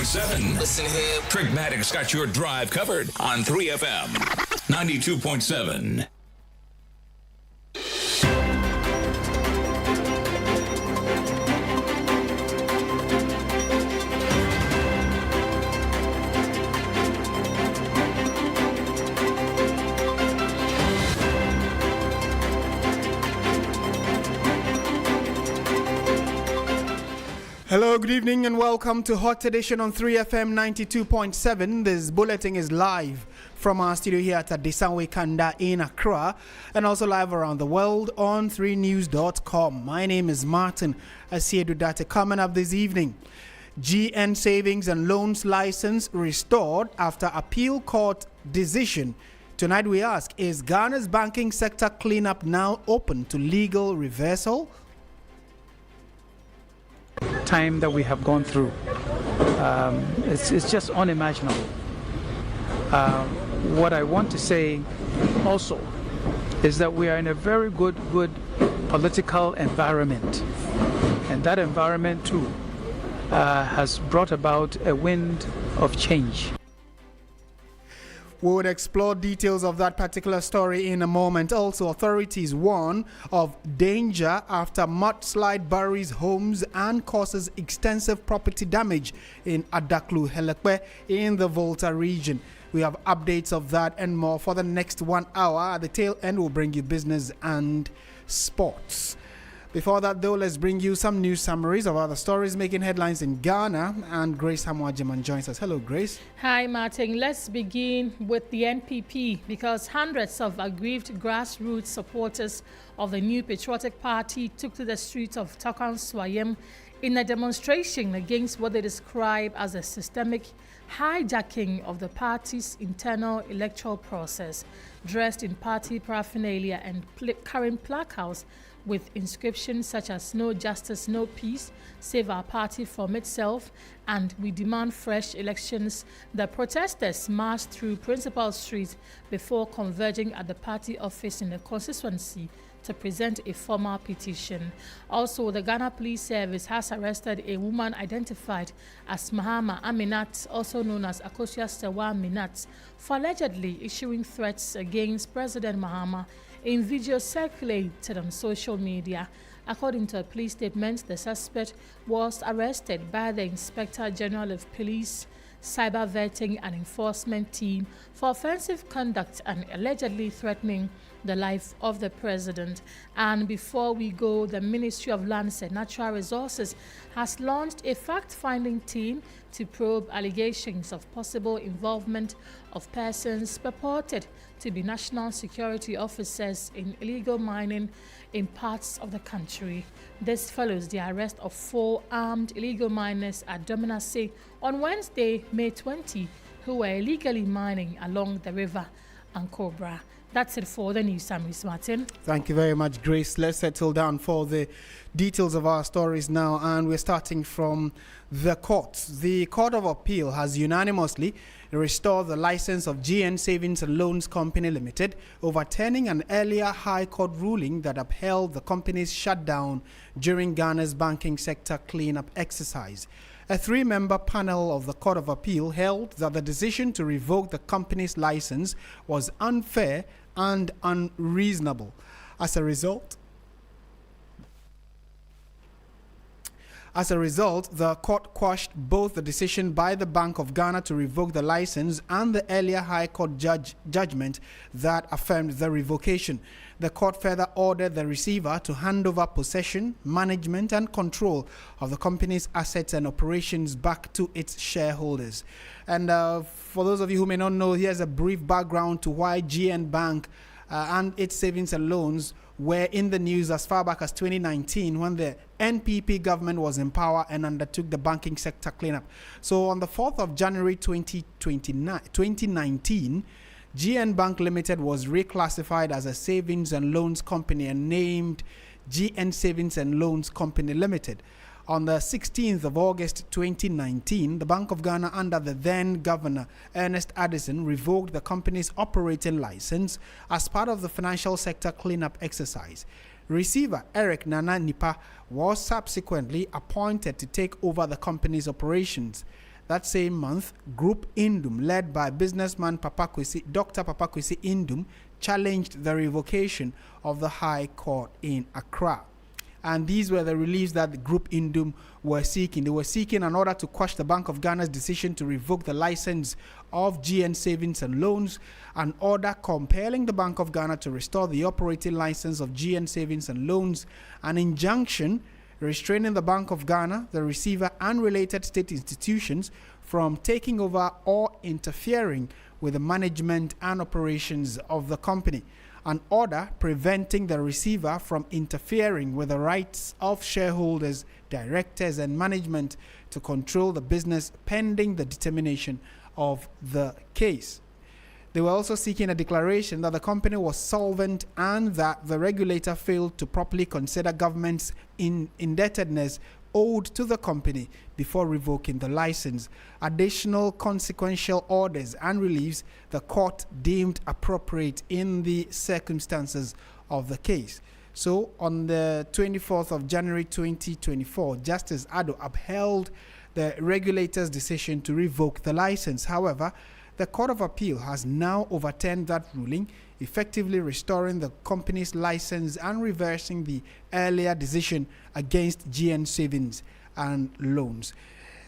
92.7. Listen here. Trigmatic's got your drive covered on 3FM 92.7. Hello, good evening and welcome to Hot Edition on 3FM 92.7. This bulletin is live from our studio here at Desanwe Kanda in Accra and also live around the world on 3news.com. My name is Martin Asiedu Date. Coming up this evening, GN Savings and Loans license restored after appeal court decision. Tonight we ask, is Ghana's banking sector cleanup now open to legal reversal? Time that we have gone through, it's just unimaginable. What I want to say also is that we are in a very good political environment, and that environment too has brought about a wind of change. We would explore details of that particular story in a moment. Also, authorities warn of danger after mudslide buries homes and causes extensive property damage in Adaklu, Helekwe in the Volta region. We have updates of that and more for the next 1 hour. At the tail end, we'll bring you business and sports. Before that, though, let's bring you some news summaries of other stories making headlines in Ghana. And Grace Hamwajiman joins us. Hello, Grace. Hi, Martin. Let's begin with the NPP because hundreds of aggrieved grassroots supporters of the new patriotic party took to the streets of Takan Swayem in a demonstration against what they describe as a systemic hijacking of the party's internal electoral process, dressed in party paraphernalia and carrying placards with inscriptions such as "No Justice, No Peace," "Save Our Party from Itself," and "We Demand Fresh Elections." The protesters marched through Principal Street before converging at the party office in the constituency to present a formal petition. Also, the Ghana Police Service has arrested a woman identified as Mahama Aminat, also known as Akosia Sewa Aminat, for allegedly issuing threats against President Mahama in video circulated on social media. According to a police statement, the suspect was arrested by the Inspector General of Police, Cyber Vetting and Enforcement Team for offensive conduct and allegedly threatening the life of the president. And before we go, the Ministry of Lands and Natural Resources has launched a fact-finding team to probe allegations of possible involvement of persons purported to be national security officers in illegal mining in parts of the country. This follows the arrest of 4 armed illegal miners at Dominase on Wednesday, May 20, who were illegally mining along the river Ankobra. That's it for the news summaries, Martin. Thank you very much, Grace. Let's settle down for the details of our stories now, and we're starting from the courts. The Court of Appeal has unanimously restored the license of GN Savings and Loans Company Limited, overturning an earlier High Court ruling that upheld the company's shutdown during Ghana's banking sector cleanup exercise. A 3-member panel of the Court of Appeal held that the decision to revoke the company's license was unfair and unreasonable. As a result, the court quashed both the decision by the Bank of Ghana to revoke the license and the earlier High Court judgment that affirmed the revocation. The court further ordered the receiver to hand over possession, management, and control of the company's assets and operations back to its shareholders. And for those of you who may not know, here's a brief background to why GN Bank and its savings and loans were in the news as far back as 2019 when the NPP government was in power and undertook the banking sector cleanup. So on the 4th of January 2019, GN Bank Limited was reclassified as a savings and loans company and named GN Savings and Loans Company Limited. On the 16th of August 2019, the Bank of Ghana under the then Governor Ernest Addison revoked the company's operating license as part of the financial sector cleanup exercise. Receiver Eric Nana Nipa was subsequently appointed to take over the company's operations. that same month, Group Indum, led by businessman Dr. Papakwesi Indum, challenged the revocation of the High Court in Accra. And these were the reliefs that the Group Indum were seeking. They were seeking an order to quash the Bank of Ghana's decision to revoke the license of GN Savings and Loans, an order compelling the Bank of Ghana to restore the operating license of GN Savings and Loans, an injunction restraining the Bank of Ghana, the receiver, and related state institutions from taking over or interfering with the management and operations of the company, an order preventing the receiver from interfering with the rights of shareholders, directors, and management to control the business pending the determination of the case. They were also seeking a declaration that the company was solvent and that the regulator failed to properly consider government's indebtedness owed to the company before revoking the license. Additional consequential orders and reliefs the court deemed appropriate in the circumstances of the case. So on the 24th of January 2024, Justice Addo upheld the regulator's decision to revoke the license. However, the Court of Appeal has now overturned that ruling, effectively restoring the company's license and reversing the earlier decision against GN Savings and Loans.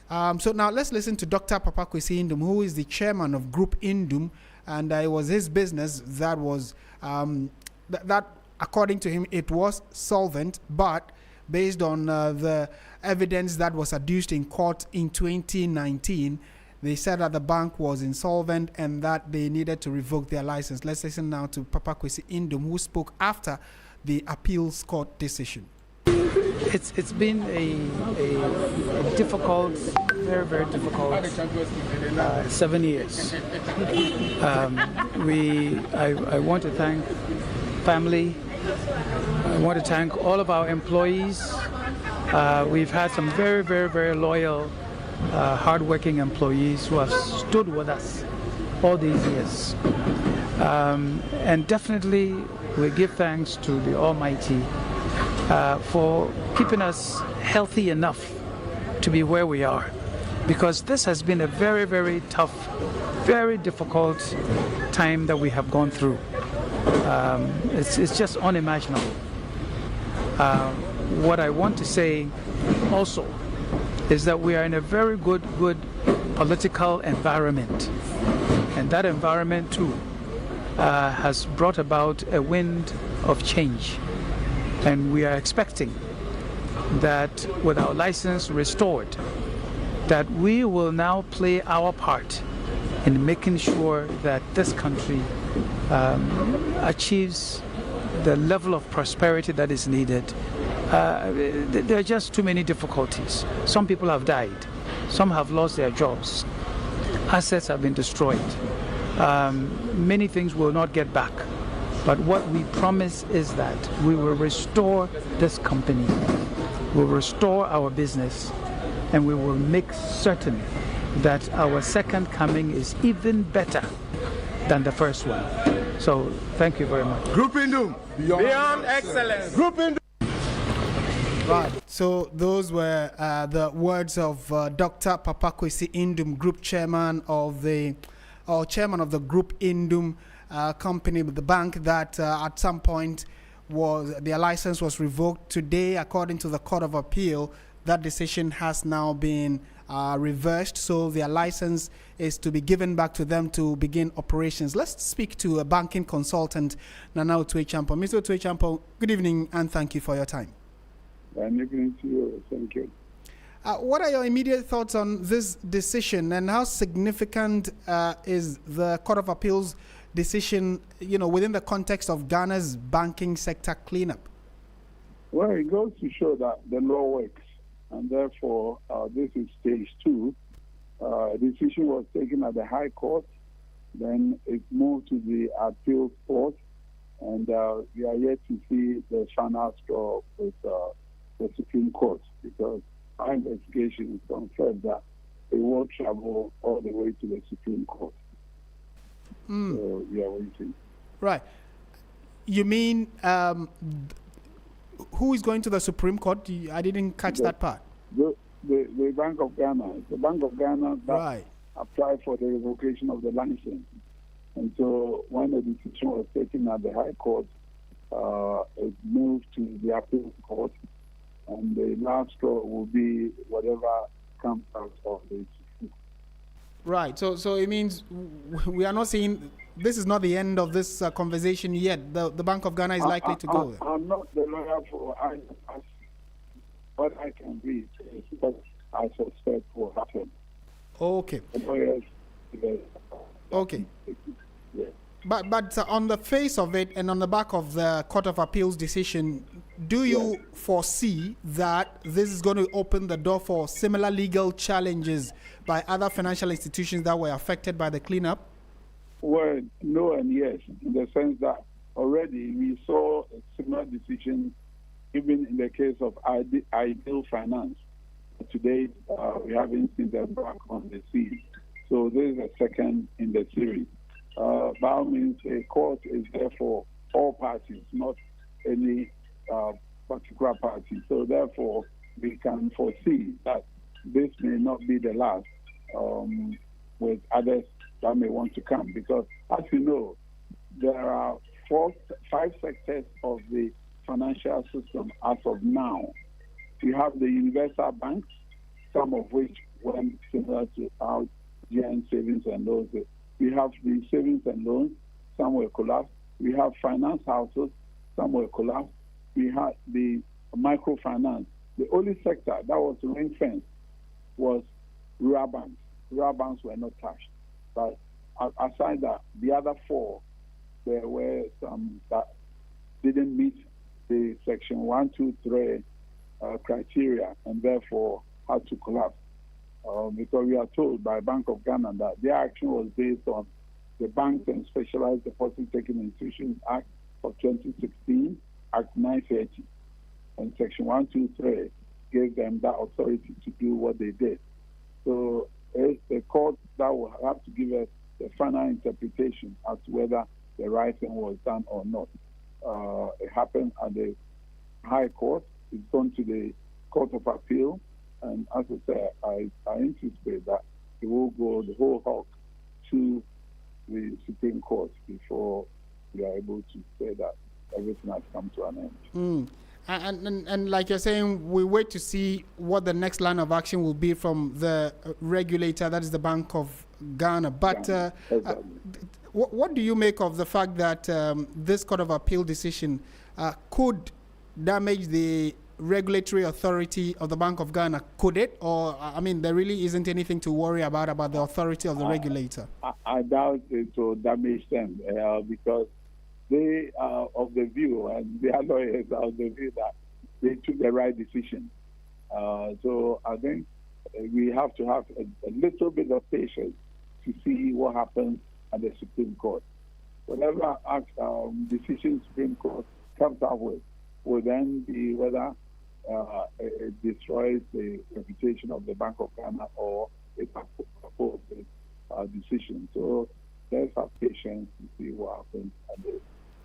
So now let's listen to Dr. Papakwesi Indum, who is the chairman of Group Indum, and it was his business that was, that according to him, it was solvent, but based on the evidence that was adduced in court in 2019, they said that the bank was insolvent and that they needed to revoke their license. Let's listen now to Papakwesi Indum, who spoke after the appeals court decision. It's been a difficult, very, very difficult 7 years. I want to thank family. I want to thank all of our employees. We've had some very, very, very loyal, hardworking employees who have stood with us all these years. And definitely we give thanks to the Almighty for keeping us healthy enough to be where we are. Because this has been a very, very tough, very difficult time that we have gone through. It's just unimaginable. What I want to say also is that we are in a very good political environment. And that environment too has brought about a wind of change. And we are expecting that with our license restored, that we will now play our part in making sure that this country achieves the level of prosperity that is needed. There are just too many difficulties. Some people have died. Some have lost their jobs. Assets have been destroyed. Many things will not get back. But what we promise is that we will restore this company, we'll restore our business, and we will make certain that our second coming is even better than the first one. So thank you very much. Group Indum, beyond excellence. Group Indum. Right. So those were the words of Dr. Papakwesi Indum, Group Chairman of the Group Indum company, the bank that at some point their license was revoked. Today, according to the Court of Appeal, that decision has now been reversed, so their license is to be given back to them to begin operations. Let's speak to a banking consultant, Nana Otuechampo. Mr. Otuechampo, good evening and thank you for your time. Good evening to you. Thank you. What are your immediate thoughts on this decision, and how significant is the Court of Appeal's decision, within the context of Ghana's banking sector cleanup? Well, it goes to show that the law works, and therefore this is stage 2. A decision was taken at the High Court, then it moved to the Appeals Court, and we are yet to see the final straw with the Supreme Court, because our investigation is confirmed that it will travel all the way to the Supreme Court. So we are waiting. Right. You mean who is going to the Supreme Court? I didn't catch that part. the Bank of Ghana. It's the Bank of Ghana that Right. applied for the revocation of the license. And so when the decision was taken at the High Court, it moved to the appeal court, and the last straw will be whatever comes out of this. Right. So it means we are not seeing. This is not the end of this conversation yet. The Bank of Ghana is likely to go there. I'm not the lawyer for what I can read is what I suspect will happen. Okay. The lawyers, Okay. yeah. But on the face of it and on the back of the Court of Appeals decision, do you foresee that this is going to open the door for similar legal challenges by other financial institutions that were affected by the cleanup? Well, no and yes, in the sense that already we saw a similar decision even in the case of Ideal Finance. Today, we haven't seen them back on the scene. So this is a second in the series. By all means, a court is there for all parties, not any particular party. So therefore, we can foresee that this may not be the last with others that may want to come. Because as you know, there are 5 sectors of the financial system as of now. We have the universal banks, some of which went similar to our GN savings and loans. We have the savings and loans, some were collapsed. We have finance houses, some were collapsed. We had the microfinance. The only sector that was ring-fenced was rural banks. Rural banks were not touched. But aside that, the other 4, there were some that didn't meet the Section 123 criteria and therefore had to collapse. Because we are told by Bank of Ghana that their action was based on the Banks and Specialized Deposit Taking Institutions Act of 2016, Act 930. And Section 123 gave them that authority to do what they did. So it's the court that will have to give us the final interpretation as to whether the right thing was done or not. It happened at the High Court. It's gone to the Court of Appeal. And as I said, I anticipate that it will go the whole hog to the Supreme Court before we are able to say that everything has come to an end. And like you're saying, we wait to see what the next line of action will be from the regulator, that is the Bank of Ghana. But what do you make of the fact that this Court of Appeal decision could damage the regulatory authority of the Bank of Ghana? Could it? Or, I mean, there really isn't anything to worry about the authority of the regulator? I doubt it will damage them because they are of the view, and their lawyers are of the view that they took the right decision. So I think we have to have a little bit of patience to see what happens at the Supreme Court. Whatever decision Supreme Court comes up with will then be whether it destroys the reputation of the Bank of Ghana or it upholds the decision. So let's have patience to see what happens at the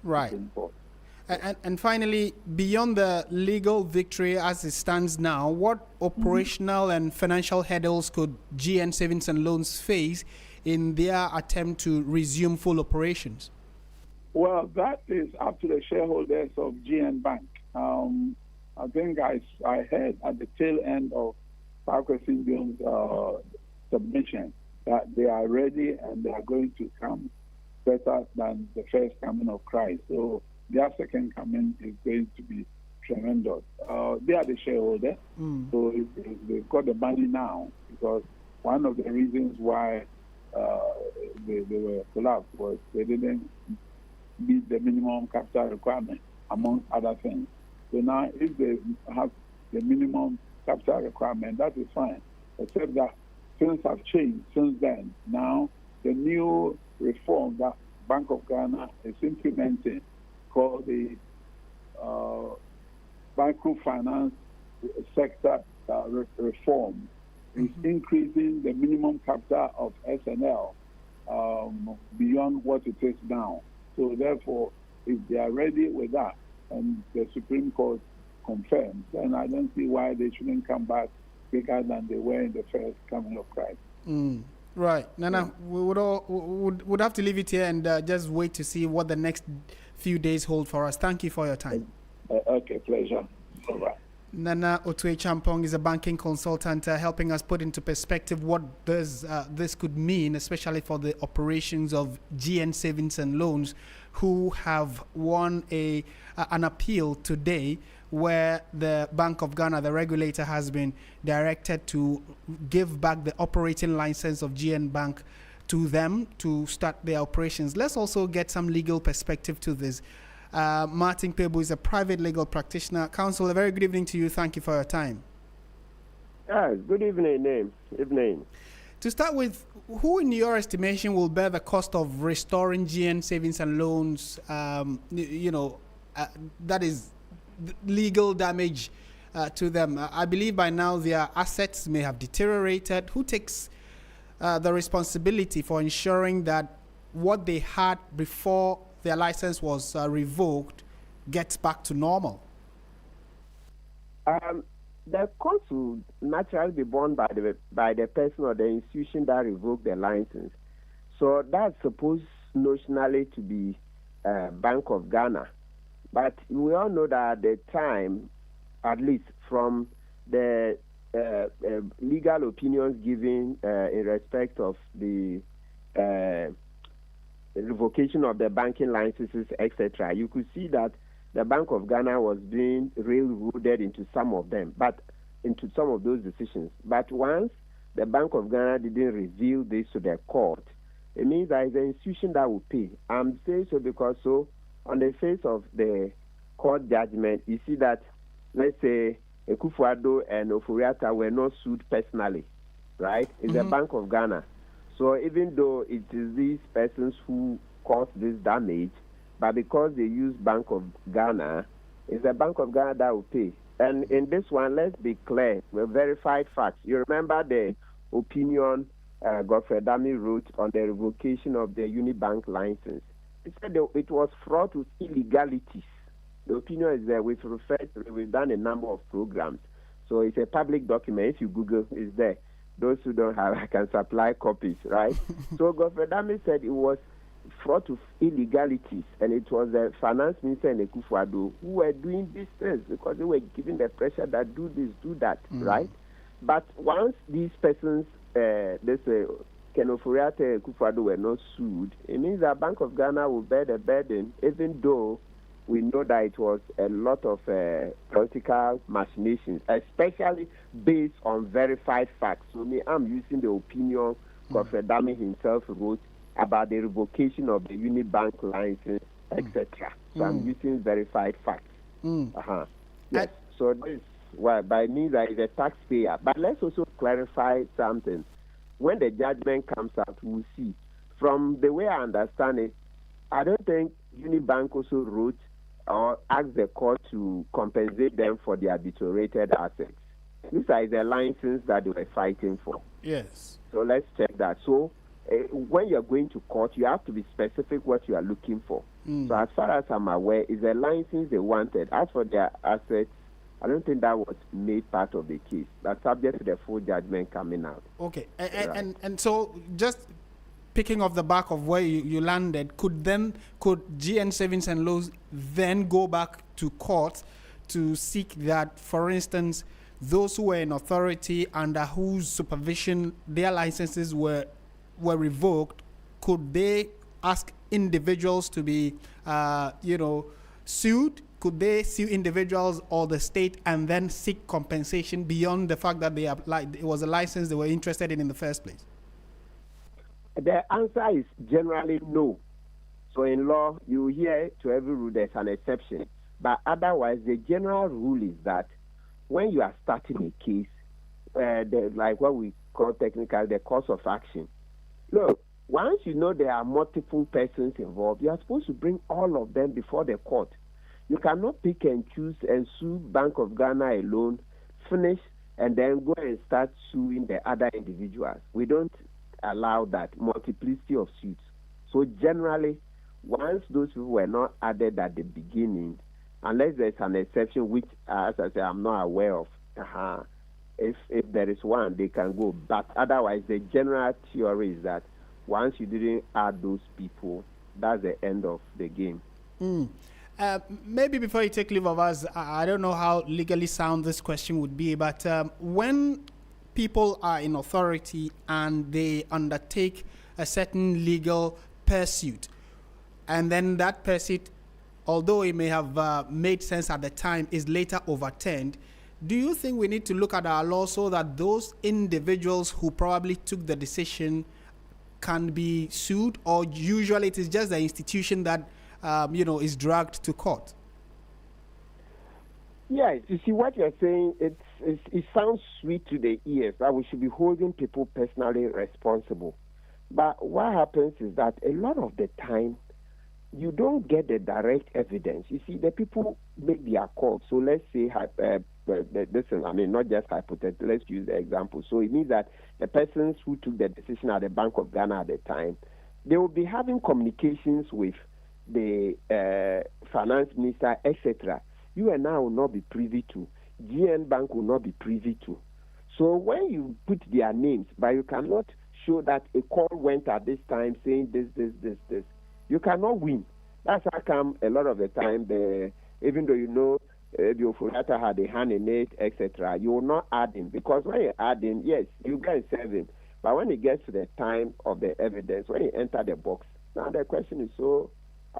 Supreme Court. And finally, beyond the legal victory as it stands now, what operational and financial hurdles could GN Savings and Loans face in their attempt to resume full operations? Well, that is up to the shareholders of GN Bank. I think I heard at the tail end of Parker Singion's submission that they are ready and they are going to come better than the first coming of Christ. So their second coming is going to be tremendous. They are the shareholder, so they've got the money now, because one of the reasons why they were collapsed was they didn't meet the minimum capital requirement, among other things. So now, if they have the minimum capital requirement, that is fine, except that things have changed since then. Now, the new reform that Bank of Ghana is implementing, called the microfinance sector reform, is increasing the minimum capital of SNL beyond what it is now. So therefore, if they are ready with that and the Supreme Court confirms, then I don't see why they shouldn't come back bigger than they were in the first coming of Christ. Right. Nana, we would have to leave it here and just wait to see what the next few days hold for us. Thank you for your time. Okay, pleasure. All right. Nana Otue Champong is a banking consultant helping us put into perspective what does this could mean, especially for the operations of GN Savings and Loans, who have won an appeal today where the Bank of Ghana, the regulator, has been directed to give back the operating license of GN Bank to them to start their operations. Let's also get some legal perspective to this. Martin Pebu is a private legal practitioner. Counsel, a very good evening to you. Thank you for your time. Yes, good evening, Evening. To start with, who in your estimation will bear the cost of restoring GN Savings and Loans, that is legal damage to them? I believe by now their assets may have deteriorated. Who takes the responsibility for ensuring that what they had before their license was revoked gets back to normal? The cost will naturally be borne by the person or the institution that revoked the license. So that's supposed notionally to be Bank of Ghana. But we all know that at the time, at least from the legal opinions given in respect of the revocation of the banking licenses, etc., you could see that the Bank of Ghana was being railroaded into some of them, but into some of those decisions. But once the Bank of Ghana didn't reveal this to the court, it means that it's the institution that will pay. I'm saying so because on the face of the court judgment, you see that, let's say, Akufo-Addo and Ofori-Atta were not sued personally, right? It's the Bank of Ghana. So even though it is these persons who caused this damage, but because they use Bank of Ghana, it's the Bank of Ghana that will pay. And in this one, let's be clear, with verified facts. You remember the opinion Godfrey Dami wrote on the revocation of the Unibank license. He said it was fraught with illegalities. The opinion is there. We've done a number of programs. So it's a public document. If you Google, it's there. Those who don't have, I can supply copies, right? So Godfrey Dami said it was fraught with illegalities, and it was the finance minister and Akufo-Addo who were doing these things because they were giving the pressure that do this, do that, right? But once these persons, Ken Ofori-Atta and Akufo-Addo were not sued, it means that Bank of Ghana will bear the burden, even though we know that it was a lot of political machinations, especially based on verified facts. So I'm using the opinion Godfrey Dami himself wrote about the revocation of the Unibank license, etc. So I'm using verified facts. Yes. So this, by means that is a taxpayer. But let's also clarify something. When the judgment comes out, we'll see. From the way I understand it, I don't think Unibank also wrote or asked the court to compensate them for their deteriorated assets. These are the license that they were fighting for. Yes. So let's check that. So when you're going to court, you have to be specific what you are looking for. So as far as I'm aware, it's a license they wanted. As for their assets, I don't think that was made part of the case. That's subject to the full judgment coming out. Okay. And so just picking off the back of where you landed, could GN Savings and Loans then go back to court to seek that, for instance, those who were in authority under whose supervision their licenses were revoked, could they ask individuals to be, sued? Could they sue individuals or the state and then seek compensation beyond the fact that it was a license they were interested in the first place? The answer is generally no. So in law, you hear to every rule there's an exception. But otherwise, the general rule is that when you are starting a case, like what we call technically the course of action, look, once you know there are multiple persons involved, you are supposed to bring all of them before the court. You cannot pick and choose and sue Bank of Ghana alone, finish, and then go and start suing the other individuals. We don't allow that multiplicity of suits. So generally, once those people were not added at the beginning, unless there's an exception, which, as I say, I'm not aware of, If there is one, they can go. But otherwise, the general theory is that once you didn't add those people, that's the end of the game. Maybe before you take leave of us, I don't know how legally sound this question would be, but when people are in authority and they undertake a certain legal pursuit, and then that pursuit, although it may have made sense at the time, is later overturned, do you think we need to look at our law so that those individuals who probably took the decision can be sued, or usually it is just the institution that is dragged to court? Yeah, you see what you're saying, it sounds sweet to the ears that we should be holding people personally responsible. But what happens is that a lot of the time, you don't get the direct evidence. You see, the people make their calls. So let's say, listen, I mean, not just hypothetical, let's use the example. So it means that the persons who took the decision at the Bank of Ghana at the time, they will be having communications with the finance minister, etc. You and I will not be privy to. GN Bank will not be privy to. So when you put their names, but you cannot show that a call went at this time saying this, you cannot win. That's how come a lot of the time, even though you know the Ofuriatta had a hand in it, etc., you will not add him. Because when you add him, yes, you can serve him. But when it gets to the time of the evidence, when you enter the box, now the question is, so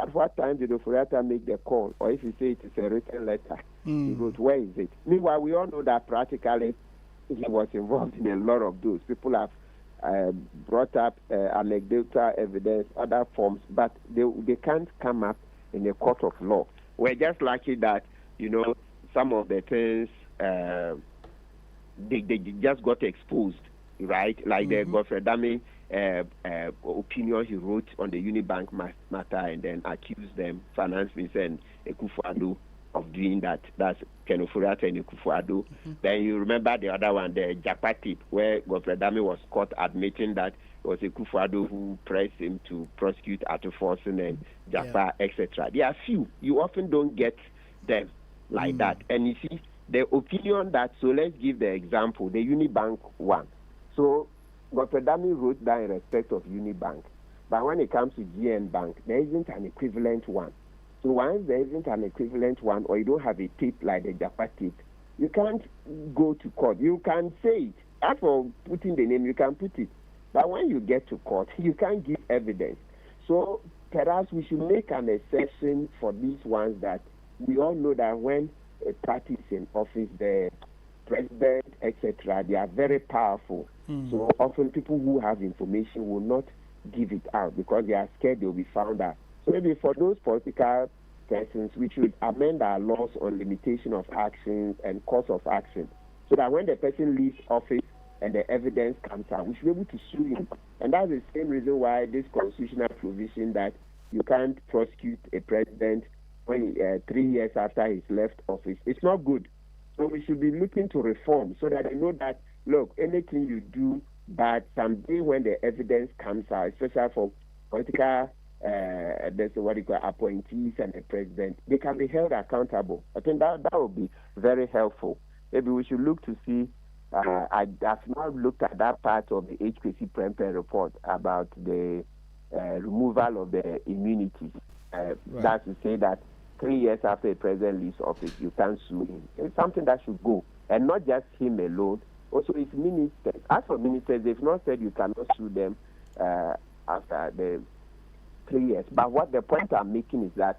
at what time did Ofuriatta make the call? Or if you say it is a written letter, he wrote, where is it? Meanwhile, we all know that practically he was involved in a lot of those. People have brought up anecdotal evidence, other forms, but they can't come up in a court of law. We're just lucky that, some of the things, they just got exposed, right? Like the Godfrey Dami opinion he wrote on the Unibank matter and then accused them, Finance Minister and Ekufuado, of doing that. That's Ken Ofuriatta and Ekufuado. Then you remember the other one, the Trigmatic, where Godfrey Dami was caught admitting that it was Ekufuado who pressed him to prosecute Atuforsen and Japa, etc. There are few. You often don't get them like that. And you see, the opinion that, so let's give the example, the Unibank one. So Godfrey Dami wrote that in respect of Unibank. But when it comes to GN Bank, there isn't an equivalent one. So once there isn't an equivalent one, or you don't have a tape like the Japa tape, you can't go to court. You can say it. As for putting the name, you can put it. But when you get to court, you can't give evidence. So perhaps we should make an exception for these ones that we all know that when a party is in office, the president, etc., they are very powerful. So often people who have information will not give it out because they are scared they will be found out. So maybe for those political persons, we should amend our laws on limitation of actions and course of action, so that when the person leaves office and the evidence comes out, we should be able to sue him. And that's the same reason why this constitutional provision that you can't prosecute a president when 3 years after he's left office, it's not good. So we should be looking to reform so that they know that, look, anything you do, but someday when the evidence comes out, especially for political there's what you call appointees and the president, they can be held accountable. I think that would be very helpful. Maybe we should look to see, I have not looked at that part of the HKC Prempeh report about the removal of the immunities. That's to say that 3 years after a president leaves office, you can't sue him. It's something that should go. And not just him alone, also his ministers. As for ministers, they've not said you cannot sue them after the 3 years. But what the point I'm making is that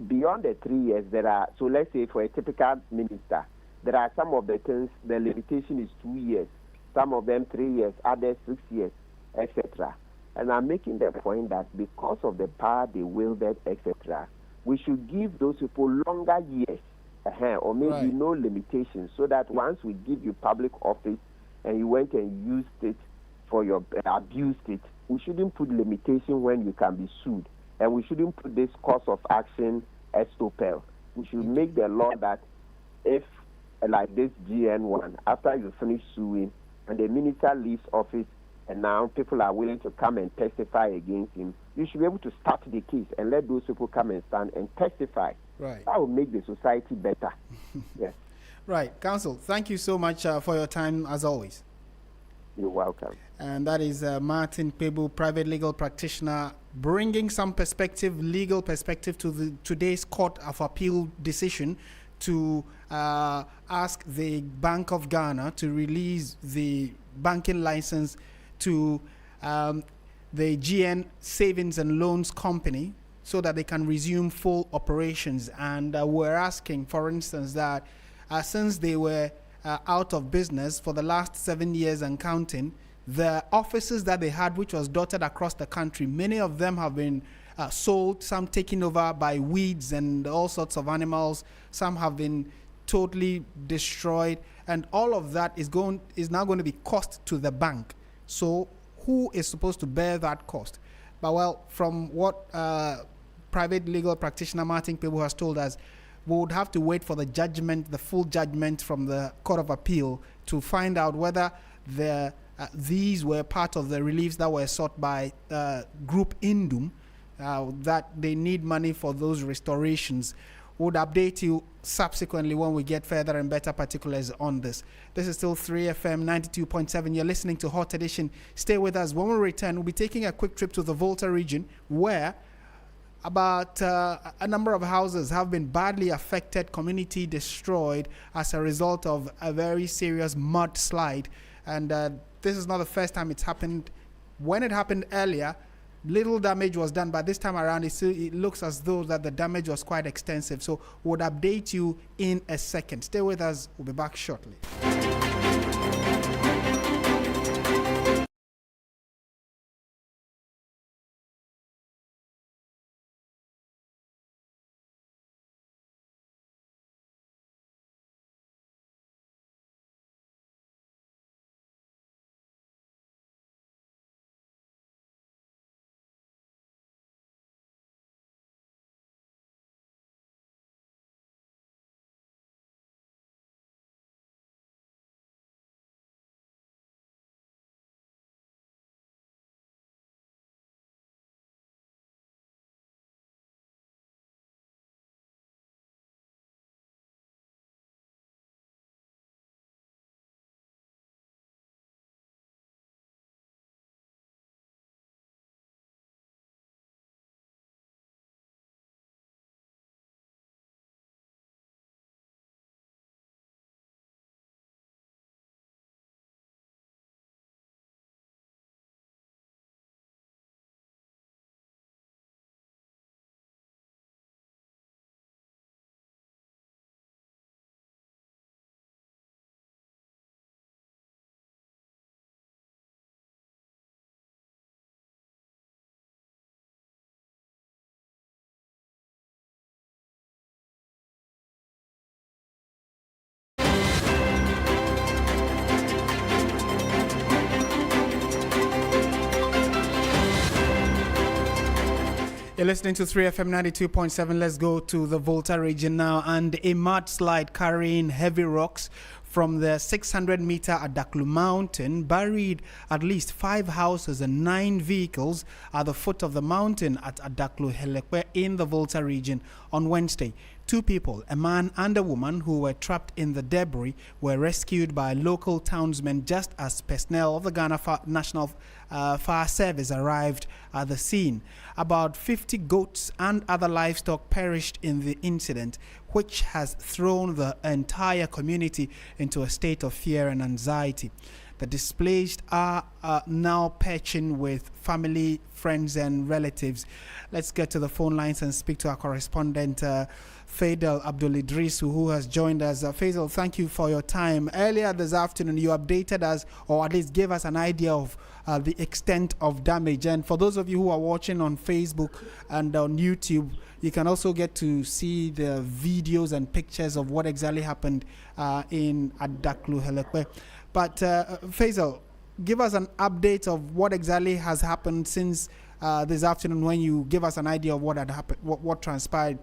beyond the 3 years, there are, so let's say for a typical minister, there are some of the things, the limitation is 2 years, some of them 3 years, others 6 years, etc. And I'm making the point that because of the power they wielded, etc., we should give those people longer years, or maybe no limitations, so that once we give you public office and you went and used it for your, abused it, we shouldn't put limitation when you can be sued. And we shouldn't put this course of action estopel. We should make the law that if, like this GN one, after you finish suing and the minister leaves office and now people are willing to come and testify against him, you should be able to start the case and let those people come and stand and testify. Right. That will make the society better. Yes. Right, Counsel, thank you so much for your time as always. You're welcome. And that is Martin Pebu, private legal practitioner, bringing some perspective, legal perspective to today's Court of Appeal decision to ask the Bank of Ghana to release the banking license to the GN Savings and Loans Company so that they can resume full operations. And we're asking, for instance, that since they were out of business for the last 7 years and counting, the offices that they had, which was dotted across the country, many of them have been sold, some taken over by weeds and all sorts of animals, some have been totally destroyed, and all of that is now going to be cost to the bank. So who is supposed to bear that cost? But well, from what private legal practitioner Martin Pebu has told us, we would have to wait for the judgment, the full judgment from the Court of Appeal to find out whether these were part of the reliefs that were sought by Group Indum, that they need money for those restorations. We'll update you subsequently when we get further and better particulars on this. This is still 3FM 92.7. You're listening to Hot Edition. Stay with us. When we return, we'll be taking a quick trip to the Volta region, where about a number of houses have been badly affected, community destroyed as a result of a very serious mudslide. And this is not the first time it's happened. When it happened earlier, little damage was done, but this time around it looks as though that the damage was quite extensive. So we'll update you in a second. Stay with us. We'll be back shortly. You're listening to 3FM 92.7. Let's go to the Volta region now. And a mudslide carrying heavy rocks from the 600-meter Adaklu mountain buried at least 5 houses and 9 vehicles at the foot of the mountain at Adaklu Helekwe in the Volta region on Wednesday. 2 people, a man and a woman who were trapped in the debris, were rescued by local townsmen just as personnel of the Ghana National Fire Service arrived at the scene. About 50 goats and other livestock perished in the incident, which has thrown the entire community into a state of fear and anxiety. The displaced are now patching with family, friends, and relatives. Let's get to the phone lines and speak to our correspondent, Faisal Abdul Idris, who has joined us. Faisal, thank you for your time. Earlier this afternoon, you updated us, or at least gave us an idea of the extent of damage. And for those of you who are watching on Facebook and on YouTube, you can also get to see the videos and pictures of what exactly happened in Adaklu Helekwe. But Faisal, give us an update of what exactly has happened since this afternoon, when you give us an idea of what had happened, what transpired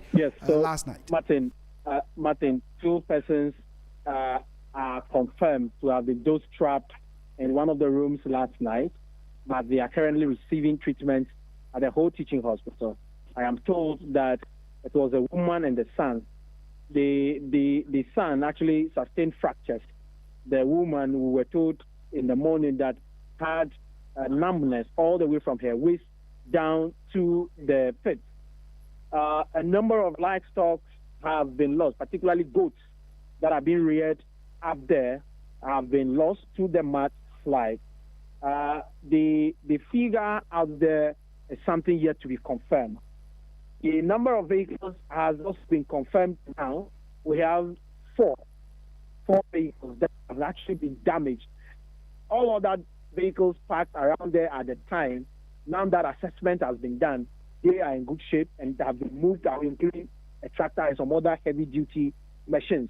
last night. Martin, 2 persons are confirmed to have been those trapped in one of the rooms last night, but they are currently receiving treatment at the whole teaching hospital. I am told that it was a woman and a son the son actually sustained fractures. The woman, we were told in the morning, that had numbness all the way from her waist down to the pit. A number of livestock have been lost, particularly goats that have been reared up there have been lost to the mudslide. The figure out there is something yet to be confirmed. The number of vehicles has also been confirmed now. We have four vehicles that have actually been damaged. All other vehicles parked around there at the time, now that assessment has been done, they are in good shape and have been moved out, including a tractor and some other heavy-duty machines.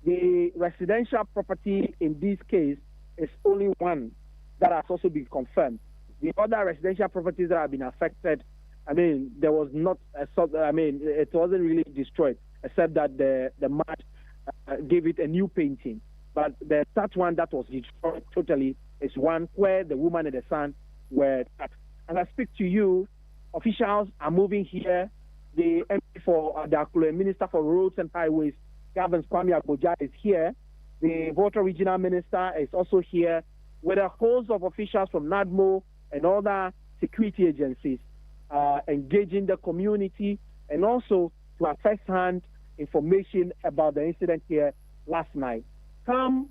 The residential property in this case is only one that has also been confirmed. The other residential properties that have been affected, there was not it wasn't really destroyed, except that the mud gave it a new painting. But the third one that was destroyed totally is one where the woman and the son were trapped. As I speak to you, officials are moving here. The MP for the Minister for Roads and Highways, Gavin Kwame Agboja, is here. The Volta Regional Minister is also here, with a host of officials from NADMO and other security agencies engaging the community, and also to have first-hand information about the incident here last night. Calm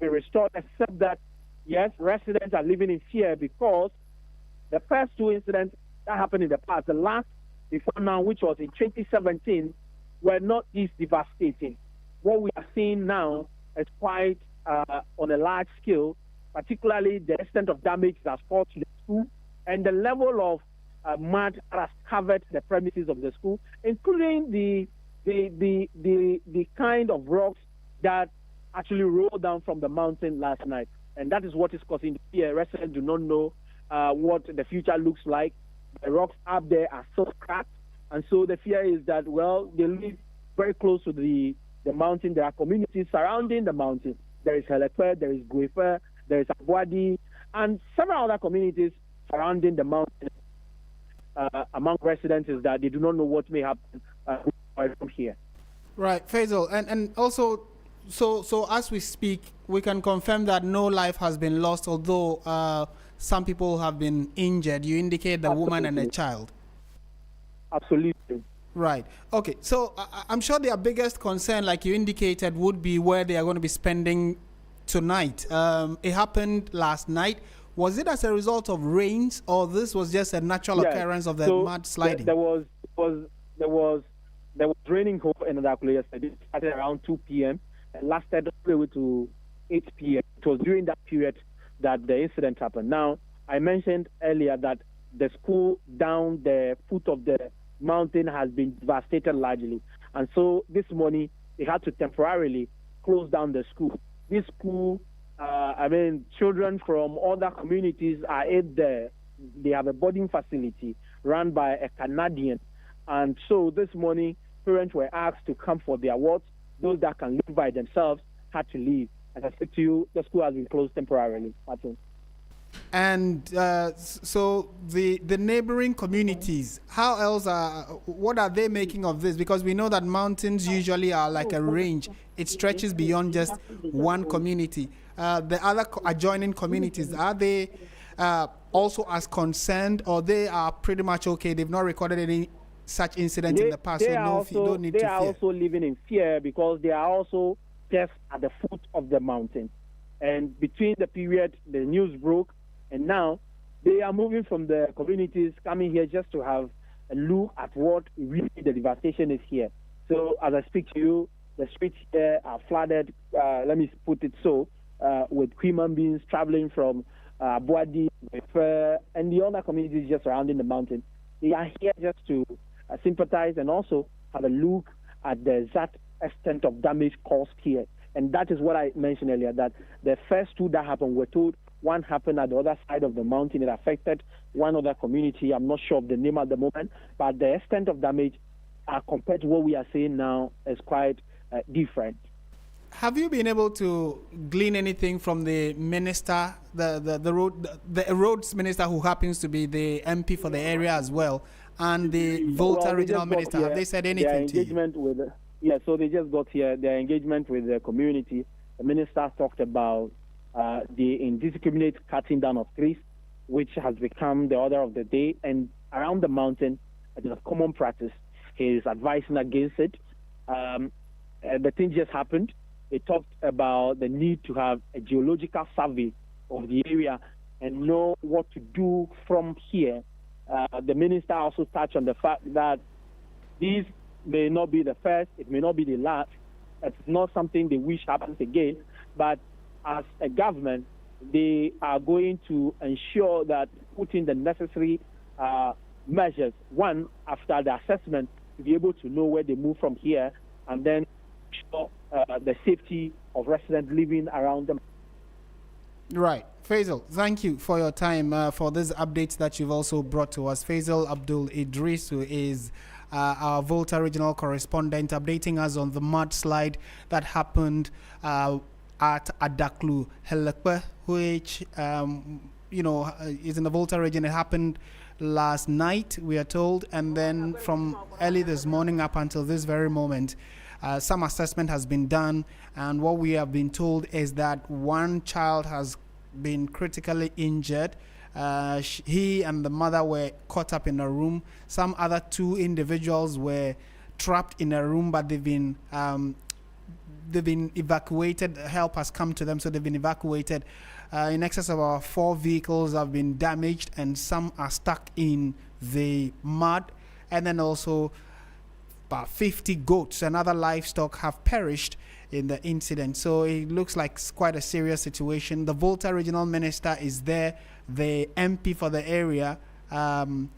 be restored, except that, yes, residents are living in fear because the first two incidents that happened in the past, the last before now, which was in 2017, were not this devastating. What we are seeing now is quite on a large scale, particularly the extent of damage that has caused to the school and the level of mud that has covered the premises of the school, including the kind of rocks that actually rolled down from the mountain last night. And that is what is causing the fear. Residents do not know what the future looks like. The rocks up there are so cracked. And so the fear is that, well, they live very close to the mountain. There are communities surrounding the mountain. There is Helekwe, there is Guefe, there is Abwadi, and several other communities surrounding the mountain. Among residents is that they do not know what may happen from here. Right, Faisal, and also, so as we speak, we can confirm that no life has been lost, although some people have been injured. You indicate the woman and a child. Absolutely. Right. Okay. So I'm sure their biggest concern, like you indicated, would be where they are going to be spending tonight. It happened last night. Was it as a result of rains, or this was just a natural occurrence of the mud sliding? There was raining in Adakule yesterday. It started around 2 p.m. and lasted all the way to 8 p.m. It was during that period that the incident happened. Now, I mentioned earlier that the school down the foot of the mountain has been devastated largely. And so this morning, they had to temporarily close down the school. This school, children from other communities are in there. They have a boarding facility run by a Canadian. And so this morning, parents were asked to come for their wards. Those that can live by themselves had to leave. As I said to you, the school has been closed temporarily. Martin. And so the neighboring communities, what are they making of this? Because we know that mountains usually are like a range. It stretches beyond just one community. The other adjoining communities, are they also as concerned, or they are pretty much okay? They've not recorded any such incident in the past, so no need to fear. They are also living in fear because they are also just at the foot of the mountain. And between the period the news broke and now, they are moving from the communities, coming here just to have a look at what really the devastation is here. So as I speak to you, the streets here are flooded, let me put it so, with human beings traveling from Boadi, and the other communities just surrounding the mountain. They are here just to sympathize and also have a look at the exact extent of damage caused here. And that is what I mentioned earlier, that the first two that happened were told. One happened at the other side of the mountain. It affected one other community. I'm not sure of the name at the moment, but the extent of damage compared to what we are seeing now is quite different. Have you been able to glean anything from the minister, the roads minister, who happens to be the MP for the area as well, and the Volta regional minister? Have they said anything to you? Yeah, so they just got here. Their engagement with the community. The minister talked about the indiscriminate cutting down of trees, which has become the order of the day. And around the mountain, it is a common practice. He is advising against it. The thing just happened. He talked about the need to have a geological survey of the area and know what to do from here. The minister also touched on the fact that these may not be the first, it may not be the last. It's not something they wish happens again, but as a government, they are going to ensure that putting the necessary measures, one, after the assessment, to be able to know where they move from here, and then ensure the safety of residents living around them. Right. Faisal, thank you for your time, for these updates that you've also brought to us. Faisal Abdul Idris, who is our Volta regional correspondent, updating us on the mudslide that happened at Adaklu Helekwe, which, is in the Volta region. It happened last night, we are told, and then from early this morning up until this very moment, some assessment has been done, and what we have been told is that one child has been critically injured. He and the mother were caught up in a room. Some other two individuals were trapped in a room, but they've been evacuated. Help has come to them, so they've been evacuated. In excess of about 4 vehicles have been damaged, and some are stuck in the mud. And then also about 50 goats and other livestock have perished in the incident. So it looks like quite a serious situation. The Volta regional minister is there. The MP for the area, Govins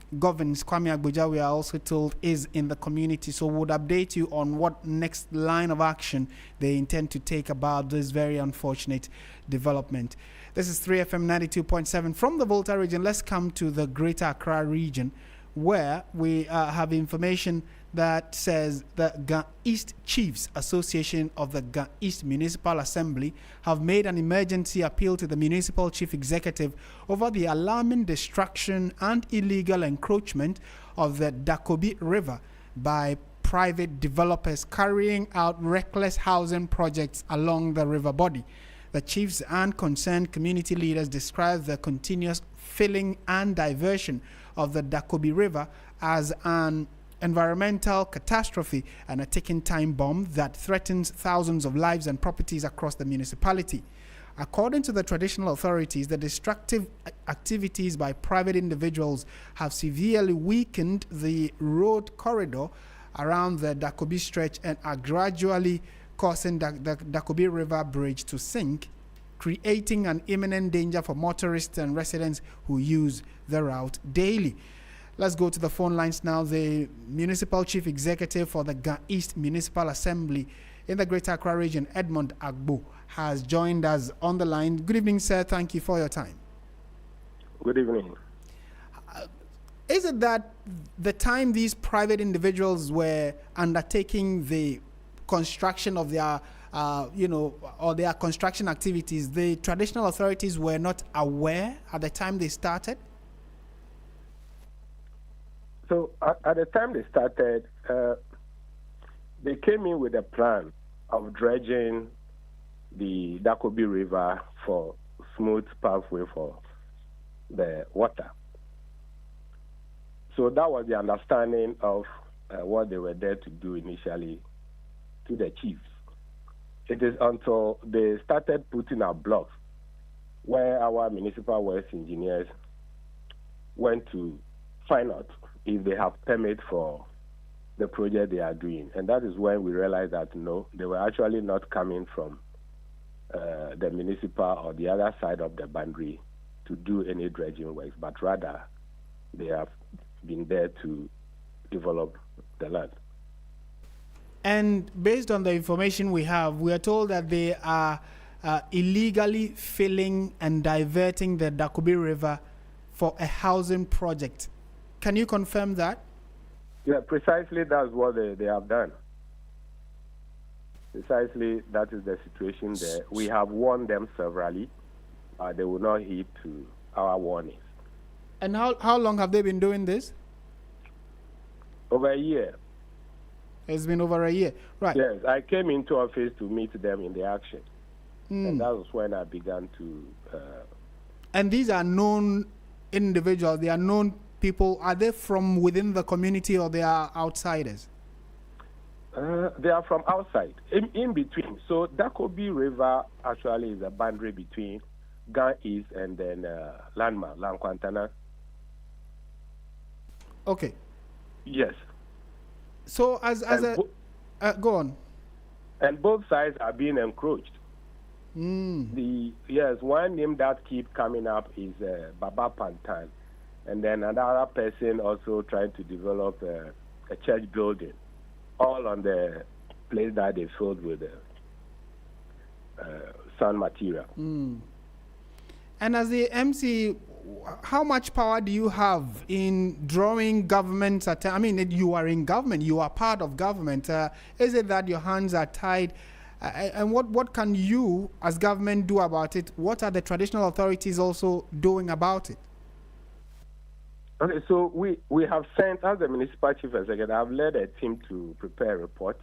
Kwame Agbuja, we are also told, is in the community. So we'll update you on what next line of action they intend to take about this very unfortunate development. This is 3FM 92.7 from the Volta region. Let's come to the Greater Accra region, where we have information that says the Ga East Chiefs Association of the Ga East Municipal Assembly have made an emergency appeal to the municipal chief executive over the alarming destruction and illegal encroachment of the Dakobi River by private developers carrying out reckless housing projects along the river body. The chiefs and concerned community leaders describe the continuous filling and diversion of the Dakobi River as an environmental catastrophe and a ticking time bomb that threatens thousands of lives and properties across the municipality. According to the traditional authorities, the destructive activities by private individuals have severely weakened the road corridor around the Dakobi stretch and are gradually causing the Dakobi River Bridge to sink, creating an imminent danger for motorists and residents who use the route daily. Let's go to the phone lines now. The Municipal Chief Executive for the Ga East Municipal Assembly in the Greater Accra region, Edmund Agbo, has joined us on the line. Good evening, sir. Thank you for your time. Good evening. Is it that the time these private individuals were undertaking the construction of their, or their construction activities, the traditional authorities were not aware at the time they started? So at the time they started, they came in with a plan of dredging the Dakobi River for smooth pathway for the water. So that was the understanding of what they were there to do initially to the chiefs. It is until they started putting up blocks where our municipal works engineers went to find out if they have permit for the project they are doing. And that is when we realized that no, they were actually not coming from the municipal or the other side of the boundary to do any dredging works, but rather they have been there to develop the land. And based on the information we have, we are told that they are illegally filling and diverting the Dakobi River for a housing project. Can you confirm that? Yeah, precisely that's what they have done. Precisely that is the situation there. We have warned them severally. They will not heed to our warnings. And how long have they been doing this? Over a year. It's been over a year. Right. Yes, I came into office to meet them in the action. And that was when I began to... And these are known individuals, they are known people. Are they from within the community or they are outsiders? They are from outside, in between. So Dakobi River actually is a boundary between Gan East and then Landma, Lankwantana. Okay. Yes. So go on. And both sides are being encroached. One name that keep coming up is Baba Pantan, and then another person also trying to develop a church building, all on the place that they filled with sand material. And as the MC, how much power do you have in drawing government's attention? I mean, you are in government, you are part of government. Is it that your hands are tied? And what can you, as government, do about it? What are the traditional authorities also doing about it? Okay, so we have sent, as the municipal chief executive, I've led a team to prepare a report,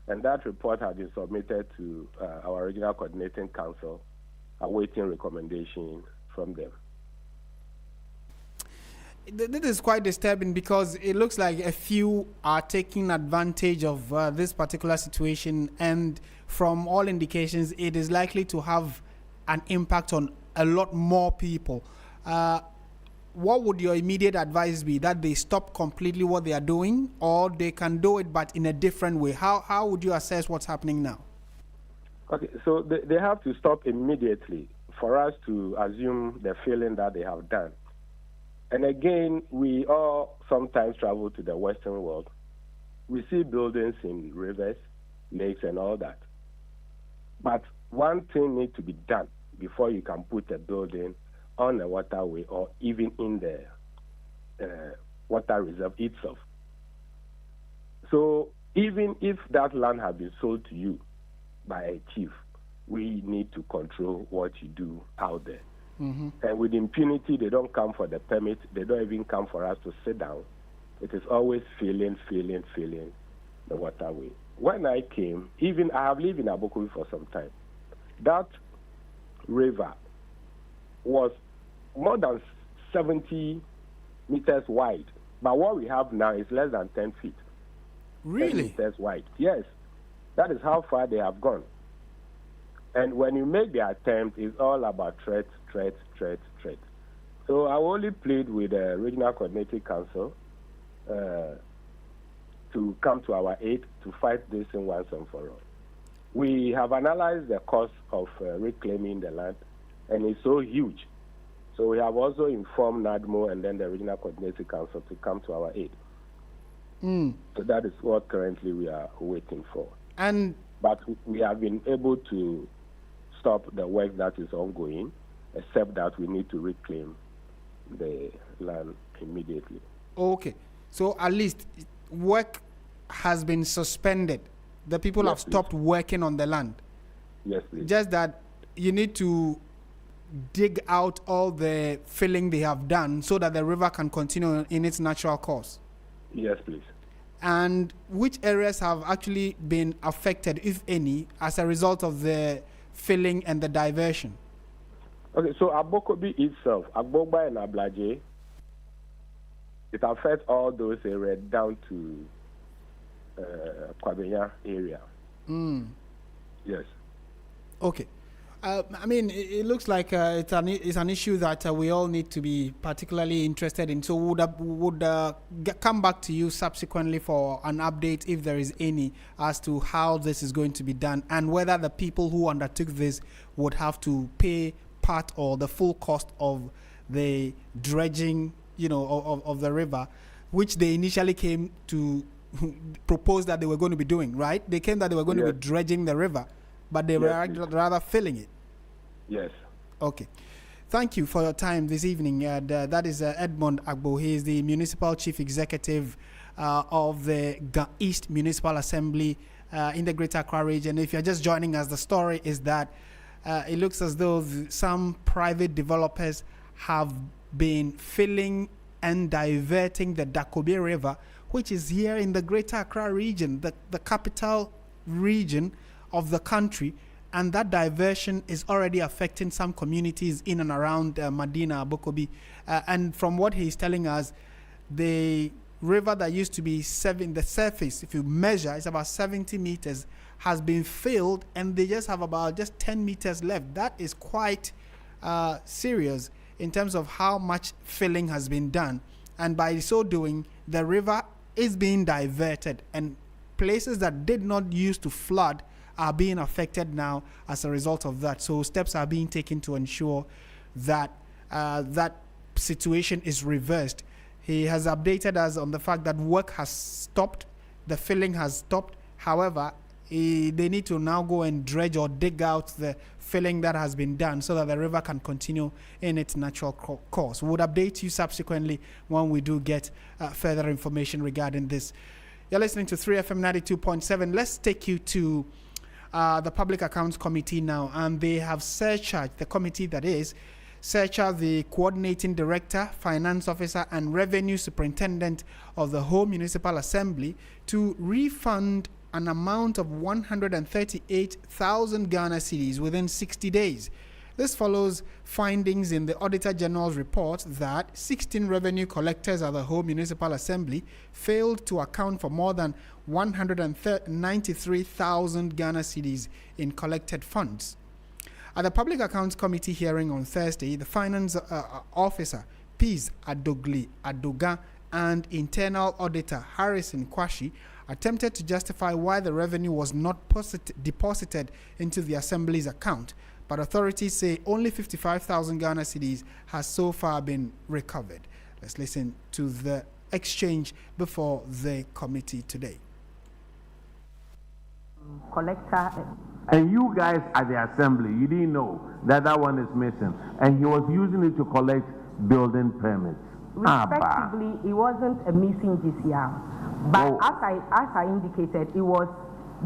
and that report has been submitted to our regional coordinating council, awaiting recommendation from them. This is quite disturbing because it looks like a few are taking advantage of this particular situation, and from all indications, it is likely to have an impact on a lot more people. What would your immediate advice be? That they stop completely what they are doing, or they can do it but in a different way? How would you assess what's happening now? Okay, so they have to stop immediately for us to assume the feeling that they have done. And again, we all sometimes travel to the Western world. We see buildings in rivers, lakes, and all that. But one thing needs to be done before you can put a building on a waterway or even in the water reserve itself. So even if that land has been sold to you by a chief, we need to control what you do out there. And with impunity, they don't come for the permit. They don't even come for us to sit down. It is always filling the waterway. When I came, I have lived in Abokobi for some time. That river was more than 70 meters wide. But what we have now is less than 10 feet. Really? 10 meters wide. Yes. That is how far they have gone. And when you make the attempt, it's all about threat. So I only plead with the Regional Coordinating Council to come to our aid to fight this thing once and for all. We have analyzed the cost of reclaiming the land, and it's so huge. So we have also informed NADMO and then the Regional Coordinating Council to come to our aid. So that is what currently we are waiting for. But we have been able to stop the work that is ongoing, except that we need to reclaim the land immediately. Okay. So at least work has been suspended. The people have stopped working on the land. Yes, please. Just that you need to dig out all the filling they have done so that the river can continue in its natural course. Yes, please. And which areas have actually been affected, if any, as a result of the filling and the diversion? Okay, so Abokobi itself, Agbogba and Ablaje, it affects all those areas down to Kwabenya area. Yes. Okay. I mean, it looks like it's an issue that we all need to be particularly interested in. So would come back to you subsequently for an update, if there is any, as to how this is going to be done and whether the people who undertook this would have to pay part or the full cost of the dredging, of the river, which they initially came to propose that they were going to be doing, right? They came that they were going to be dredging the river, but they were rather filling it. Yes. Okay. Thank you for your time this evening. That is Edmond Agbo. He is the Municipal Chief Executive of the East Municipal Assembly in the Greater Accra region. If you're just joining us, the story is that it looks as though some private developers have been filling and diverting the Dakobi River, which is here in the Greater Accra region, the capital region of the country, and that diversion is already affecting some communities in and around Medina, Abokobi. And from what he's telling us, the river that used to be the surface, if you measure, it's about 70 meters, has been filled, and they just have about 10 meters left. That is quite serious in terms of how much filling has been done. And by so doing, the river is being diverted, and places that did not used to flood are being affected now as a result of that. So steps are being taken to ensure that that situation is reversed. He has updated us on the fact that work has stopped, the filling has stopped. However, they need to now go and dredge or dig out the filling that has been done so that the river can continue in its natural course. We would update you subsequently when we do get further information regarding this. You're listening to 3FM 92.7. Let's take you to the Public Accounts Committee now, and they have surcharged, the committee that is, surcharged the Coordinating Director, Finance Officer, and Revenue Superintendent of the whole Municipal Assembly to refund an amount of 138,000 Ghana cedis within 60 days. This follows findings in the Auditor General's report that 16 revenue collectors at the whole Municipal Assembly failed to account for more than 193,000 Ghana cedis in collected funds. At the Public Accounts Committee hearing on Thursday, the Finance Officer, Peace Adoga, and Internal Auditor Harrison Kwashi attempted to justify why the revenue was not deposited into the Assembly's account, but authorities say only 55,000 Ghana cedis has so far been recovered. Let's listen to the exchange before the committee today. Collector. And you guys at the Assembly, you didn't know that one is missing, and he was using it to collect building permits. Respectively, it wasn't a missing GCR, but as I indicated, it was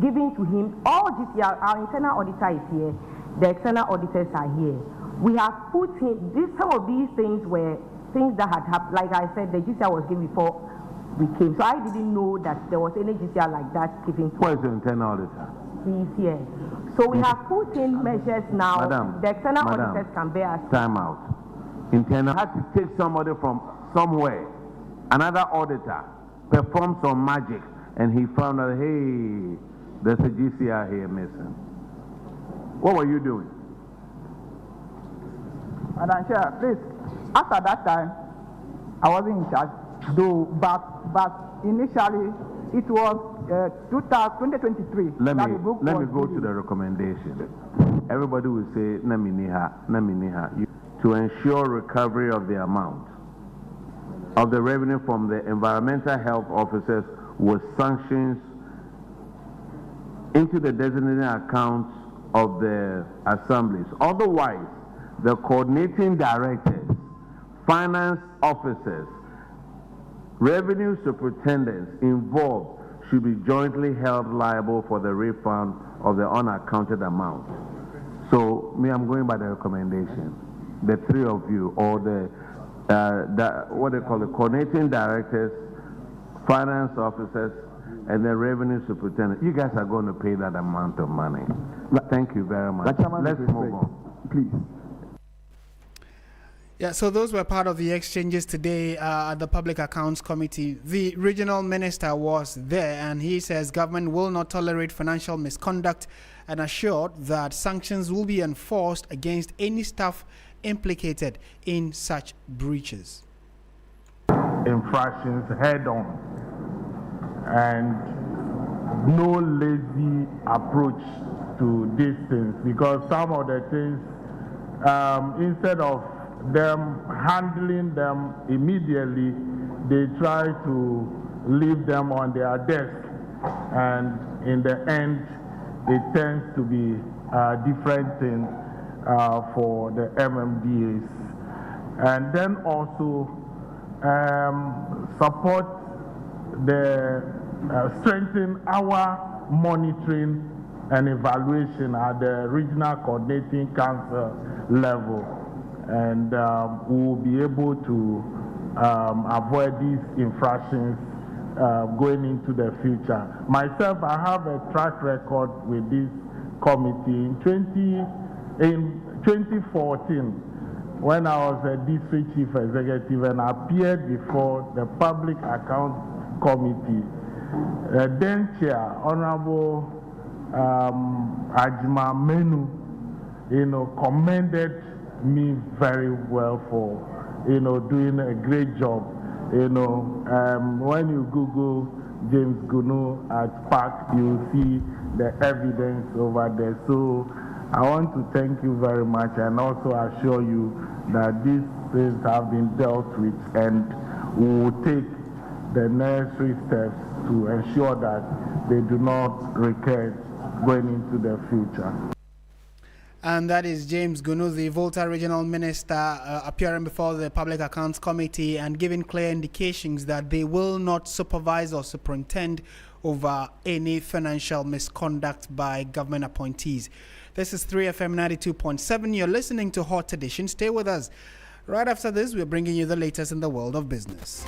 given to him. All GCR, our internal auditor is here, the external auditors are here. We have put him, some of these things were things that had happened. Like I said, the GCR was given before we came, so I didn't know that there was any GCR like that given to. Where's the internal auditor? He's here. So we have put in measures now. Madam, the external auditors can bear us. Time out. Internal had to take somebody from somewhere, another auditor, perform some magic, and he found out, hey, there's a GCR here missing. What were you doing? Madam Chair, please, after that time, I wasn't in charge, though, but initially, it was 2023. Let me go to the recommendation. Everybody will say, Naminiha, to ensure recovery of the amount of the revenue from the environmental health officers with sanctions into the designated accounts of the assemblies. Otherwise, the coordinating directors, finance officers, revenue superintendents involved should be jointly held liable for the refund of the unaccounted amount. So, I'm going by the recommendation. The three of you, or what they call the coordinating directors, finance officers, and the revenue superintendent. You guys are going to pay that amount of money. Thank you very much. Let's move on, please. Yeah, so those were part of the exchanges today at the Public Accounts Committee. The regional minister was there, and he says government will not tolerate financial misconduct and assured that sanctions will be enforced against any staff implicated in such breaches. Infractions head on, and no lazy approach to these things, because some of the things, instead of them handling them immediately, they try to leave them on their desk, and in the end it tends to be a different thing for the MMDAs. And then also support the strengthen our monitoring and evaluation at the regional coordinating council level, and we will be able to avoid these infractions going into the future. Myself, I have a track record with this committee. In 2014, when I was a district chief executive and appeared before the Public Accounts Committee, the then chair, Honorable Ajima Menu, commended me very well for, doing a great job. When you Google James Gunu at PAC, you'll see the evidence over there. So I want to thank you very much and also assure you that these things have been dealt with and we will take the necessary steps to ensure that they do not recur going into the future. And that is James Gunu, the Volta Regional Minister, appearing before the Public Accounts Committee and giving clear indications that they will not supervise or superintend over any financial misconduct by government appointees. This is 3FM 92.7. You're listening to Hot Edition. Stay with us. Right after this, we're bringing you the latest in the world of business.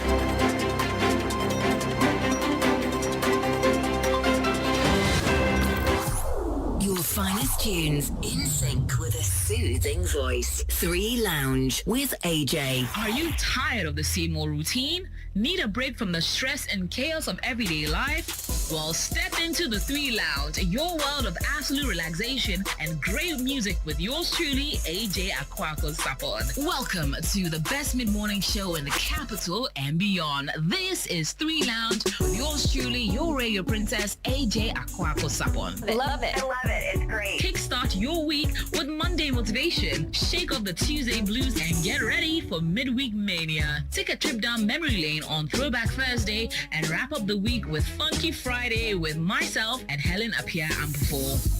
Your finest tunes in sync with a soothing voice. 3 Lounge with AJ. Are you tired of the same old routine? Need a break from the stress and chaos of everyday life? Well, step into the 3 Lounge, your world of absolute relaxation and great music with yours truly, AJ Akwako Sapon. Welcome to the best mid-morning show in the capital and beyond. This is 3 Lounge with yours truly, your radio princess, AJ Akwako Sapon. Love it. I love it. It's great. Kickstart your week with Monday motivation. Shake off the Tuesday blues and get ready for midweek mania. Take a trip down memory lane on Throwback Thursday and wrap up the week with Funky Friday with myself and Helen Appiah Ampofo.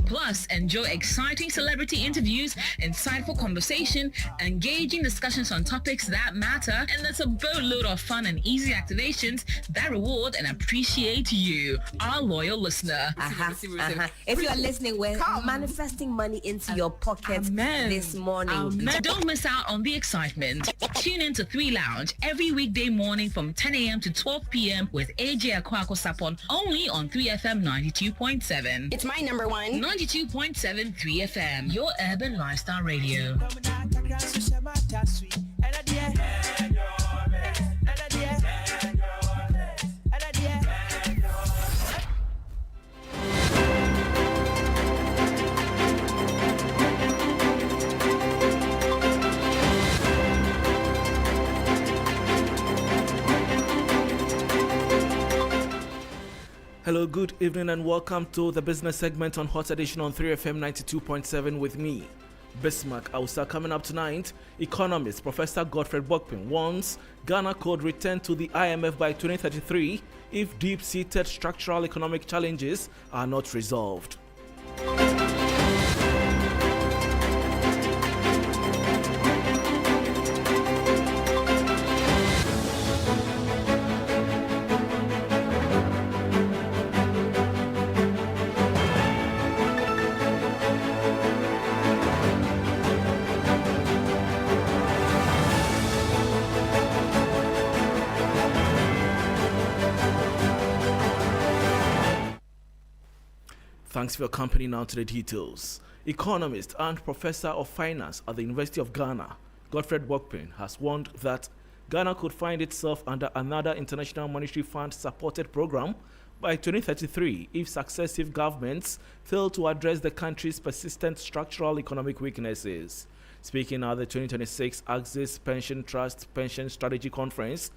Plus, enjoy exciting celebrity interviews, insightful conversation, engaging discussions on topics that matter, and there's a boatload of fun and easy activations that reward and appreciate you, our loyal listener. If you're listening, we're manifesting money into your pocket this morning. Don't miss out on the excitement. Tune in to 3 Lounge every weekday morning from 10 a.m. to 12 p.m. with AJ Akwako Sapon only on 3FM 92.7. It's my number one. 92.7 3FM, your urban lifestyle radio. Hello, good evening and welcome to the business segment on Hot Edition on 3FM 92.7 with me, Bismarck Ausa. Coming up tonight, economist Professor Godfred Bokpin warns Ghana could return to the IMF by 2033 if deep-seated structural economic challenges are not resolved. Thanks for your company. Now to the details. Economist and Professor of Finance at the University of Ghana, Godfred Bokpin, has warned that Ghana could find itself under another International Monetary Fund supported program by 2033 if successive governments fail to address the country's persistent structural economic weaknesses. Speaking at the 2026 Axis Pension Trust Pension Strategy Conference,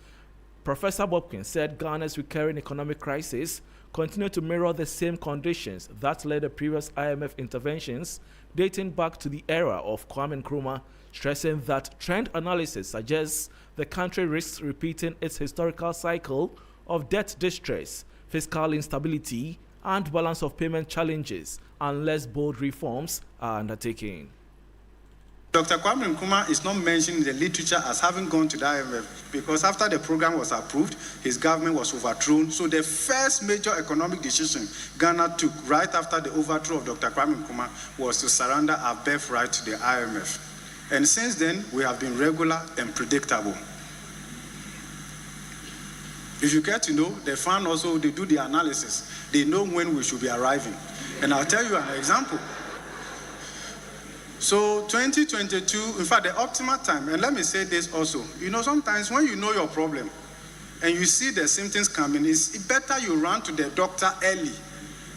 Professor Bokpin said Ghana's recurring economic crisis continue to mirror the same conditions that led the previous IMF interventions dating back to the era of Kwame Nkrumah, stressing that trend analysis suggests the country risks repeating its historical cycle of debt distress, fiscal instability, and balance of payment challenges unless bold reforms are undertaken. Dr. Kwame Nkrumah is not mentioned in the literature as having gone to the IMF because after the program was approved, his government was overthrown. So the first major economic decision Ghana took right after the overthrow of Dr. Kwame Nkrumah was to surrender our birthright to the IMF. And since then, we have been regular and predictable. If you get to know, the fund also, they do the analysis. They know when we should be arriving. And I'll tell you an example. So 2022, in fact, the optimal time, and let me say this also, sometimes when you know your problem and you see the symptoms coming, it's better you run to the doctor early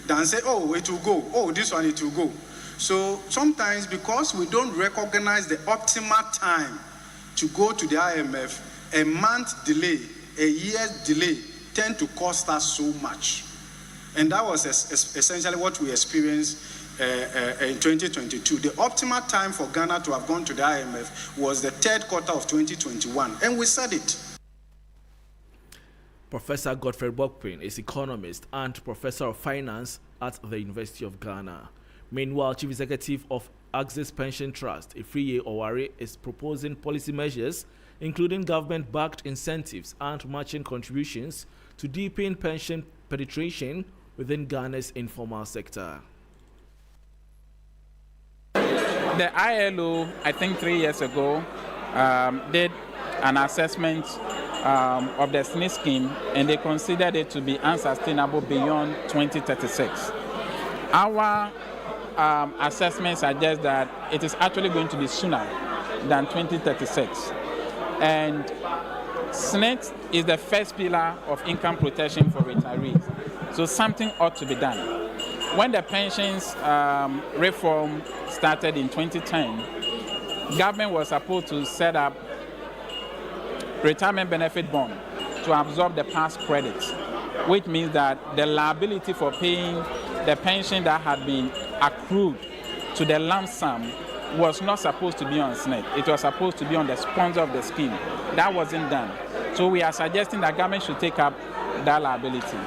than say, oh, it will go, oh, this one, it will go. So sometimes because we don't recognize the optimal time to go to the IMF, a month delay, a year's delay tend to cost us so much. And that was essentially what we experienced in 2022. The optimal time for Ghana to have gone to the IMF was the third quarter of 2021, and we said it. Professor Godfrey Bokpin is economist and professor of finance at the University of Ghana. Meanwhile, Chief Executive of Axis Pension Trust, Ifriye Oware, is proposing policy measures including government-backed incentives and matching contributions to deepen pension penetration within Ghana's informal sector. The ILO, I think 3 years ago, did an assessment of the SNI scheme, and they considered it to be unsustainable beyond 2036. Our assessment suggests that it is actually going to be sooner than 2036. And SNI is the first pillar of income protection for retirees. So something ought to be done. When the pensions reform started in 2010, government was supposed to set up retirement benefit bond to absorb the past credits, which means that the liability for paying the pension that had been accrued to the lump sum was not supposed to be on SNI. It was supposed to be on the sponsor of the scheme. That wasn't done. So we are suggesting that government should take up that liability.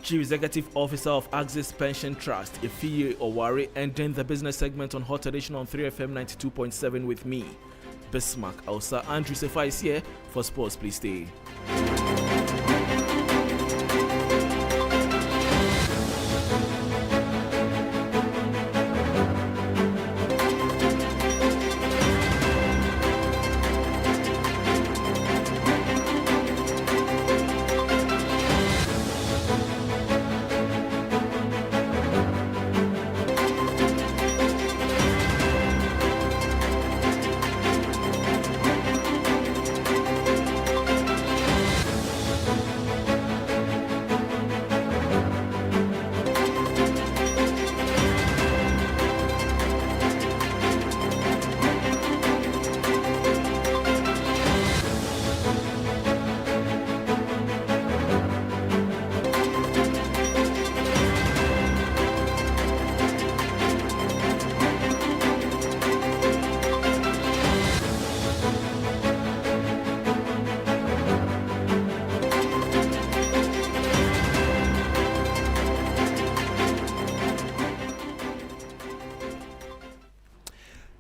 Chief Executive Officer of Axis Pension Trust, Ifriye Oware, ending the business segment on Hot Edition on 3FM 92.7 with me, Bismarck Ausa. Andrew Sefa is here for sports. Please stay.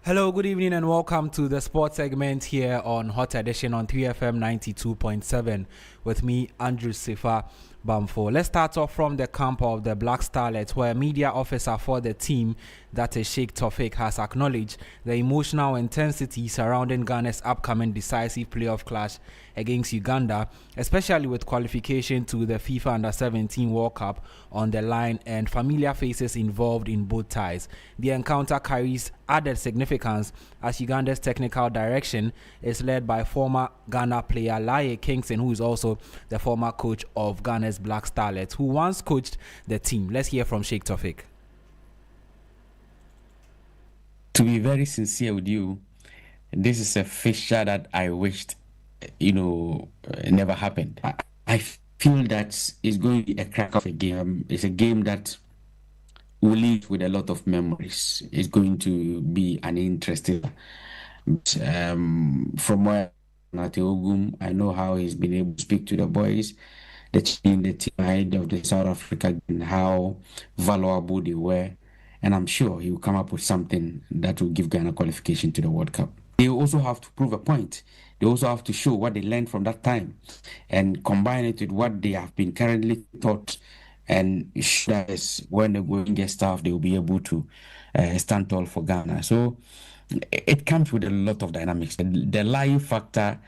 Hello, good evening and welcome to the sports segment here on Hot Edition on 3FM 92.7 with me, Andrew Sefa Bamfo. Let's start off from the camp of the Black Starlets, where a media officer for the team, that is Sheikh Tofik, has acknowledged the emotional intensity surrounding Ghana's upcoming decisive playoff clash against Uganda, especially with qualification to the FIFA Under-17 World Cup on the line and familiar faces involved in both ties. The encounter carries added significance as Uganda's technical direction is led by former Ghana player Laye Kingston, who is also the former coach of Ghana's Black Starlets, who once coached the team. Let's hear from Sheikh Tofik. To be very sincere with you, this is a fixture that I wished, never happened. I feel that it's going to be a crack of a game. It's a game that will leave with a lot of memories. It's going to be an interesting. From where Ogum, I know how he's been able to speak to the boys, the team ahead of the South Africa, and how valuable they were. And I'm sure he will come up with something that will give Ghana qualification to the World Cup. They also have to prove a point. They also have to show what they learned from that time and combine it with what they have been currently taught. And when the going gets tough, they will be able to stand tall for Ghana. So it comes with a lot of dynamics. The lying factor